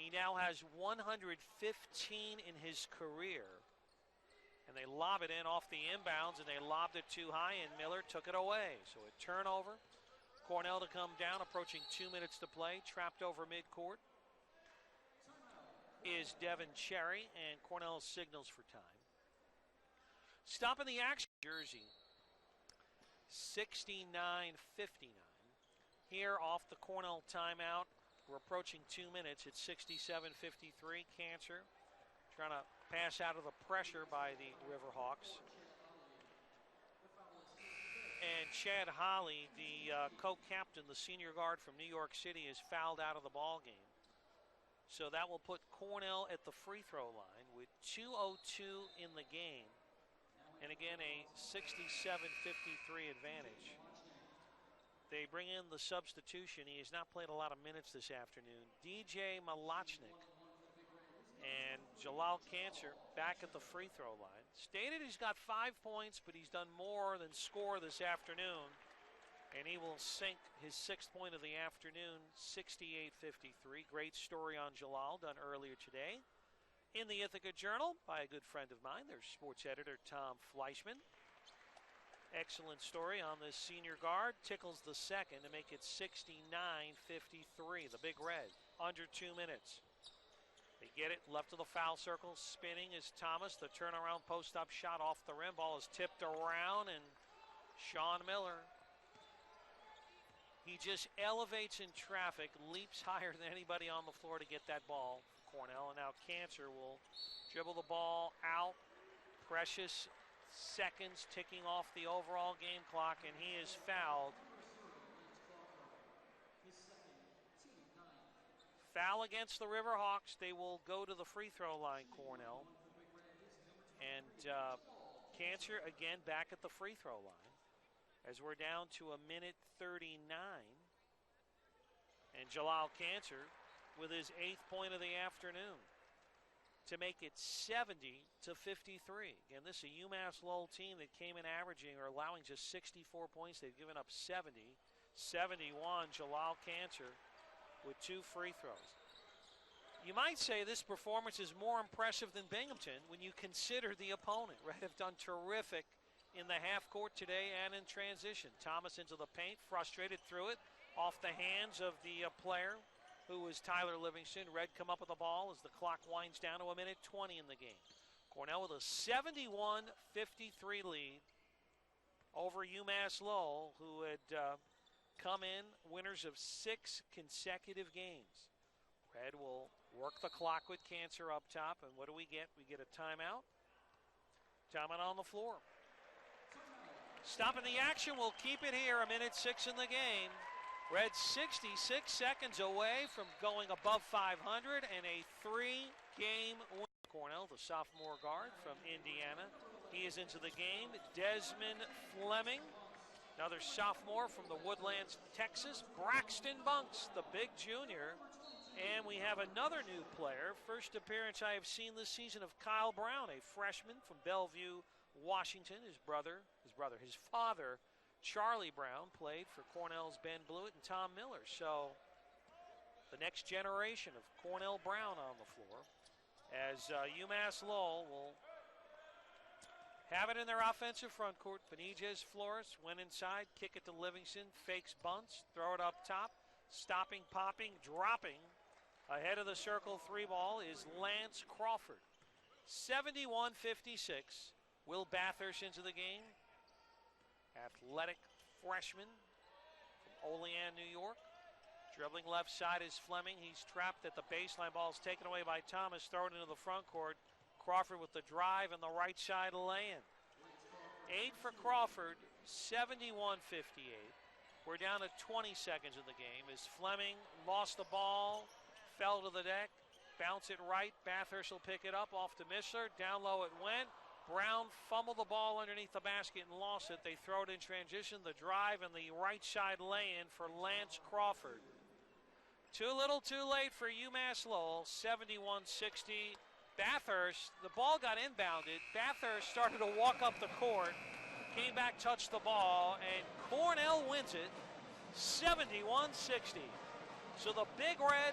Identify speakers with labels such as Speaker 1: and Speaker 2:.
Speaker 1: He now has 115 in his career. And they lob it in off the inbounds, and they lobbed it too high, and Miller took it away. So a turnover. Cornell to come down, approaching 2 minutes to play. Trapped over midcourt is Devin Cherry, and Cornell signals for time. Stopping the action, Jersey, 69-59. Here off the Cornell timeout, we're approaching 2 minutes. It's 67-53. Cancer trying to pass out of the pressure by the Riverhawks. And Chad Holly, the co-captain, the senior guard from New York City, is fouled out of the ball game. So that will put Cornell at the free throw line with 2:02 in the game. And again, a 67-53 advantage. They bring in the substitution. He has not played a lot of minutes this afternoon. DJ Malachnik and Jalal Cancer back at the free throw line. Stated he's got 5 points, but he's done more than score this afternoon. And he will sink his 6th point of the afternoon, 68-53. Great story on Jalal done earlier today in the Ithaca Journal by a good friend of mine, their sports editor, Tom Fleischman. Excellent story on this senior guard. Tickles the second to make it 69-53. The Big Red, under 2 minutes. They get it left of the foul circle. Spinning is Thomas. The turnaround post-up shot off the rim. Ball is tipped around, and Sean Miller, he just elevates in traffic, leaps higher than anybody on the floor to get that ball for Cornell. And now Cancer will dribble the ball out. Precious seconds ticking off the overall game clock, and he is fouled. Foul against the Riverhawks. They will go to the free throw line, Cornell. And Cancer again back at the free throw line as we're down to 1:39. And Jalal Cancer with his 8th point of the afternoon to make it 70-53. Again, this is a UMass Lowell team that came in averaging or allowing just 64 points. They've given up 70. 71, Jalal Cancer with 2 free throws. You might say this performance is more impressive than Binghamton when you consider the opponent. Red have done terrific in the half court today and in transition. Thomas into the paint, frustrated, threw it off the hands of the player who was Tyler Livingston. Red come up with the ball as the clock winds down to 1:20 in the game. Cornell with a 71-53 lead over UMass Lowell, who had come in winners of 6 consecutive games. Red will work the clock with Cancer up top, and what do we get? We get a timeout. Timeout on the floor. Stopping the action, we'll keep it here, 1:06 in the game. Red 66 seconds away from going above 500 and a 3-game win. Cornell, the sophomore guard from Indiana, he is into the game. Desmond Fleming, another sophomore from the Woodlands, Texas. Braxton Bunks, the big junior. And we have another new player. First appearance I have seen this season of Kyle Brown, a freshman from Bellevue, Washington. His father, Charlie Brown, played for Cornell's Ben Blewett and Tom Miller. So the next generation of Cornell Brown on the floor, as UMass Lowell will have it in their offensive front court. Banegas-Flores went inside, kick it to Livingston, fakes bunts, throw it up top, stopping, popping, dropping. Ahead of the circle 3 ball is Lance Crawford. 71-56. Will Bathurst into the game. Athletic freshman from Olean, New York. Dribbling left side is Fleming. He's trapped at the baseline. Ball is taken away by Thomas. Thrown into the front court. Crawford with the drive and the right side lay-in. 8 for Crawford, 71-58. We're down to 20 seconds in the game as Fleming lost the ball, fell to the deck, bounce it right. Bathurst will pick it up off to Mishler. Down low it went. Brown fumbled the ball underneath the basket and lost it. They throw it in transition. The drive and the right side lay-in for Lance Crawford. Too little, too late for UMass Lowell, 71-60. Bathurst, the ball got inbounded. Bathurst started to walk up the court, came back, touched the ball, and Cornell wins it, 71-60. So the Big Red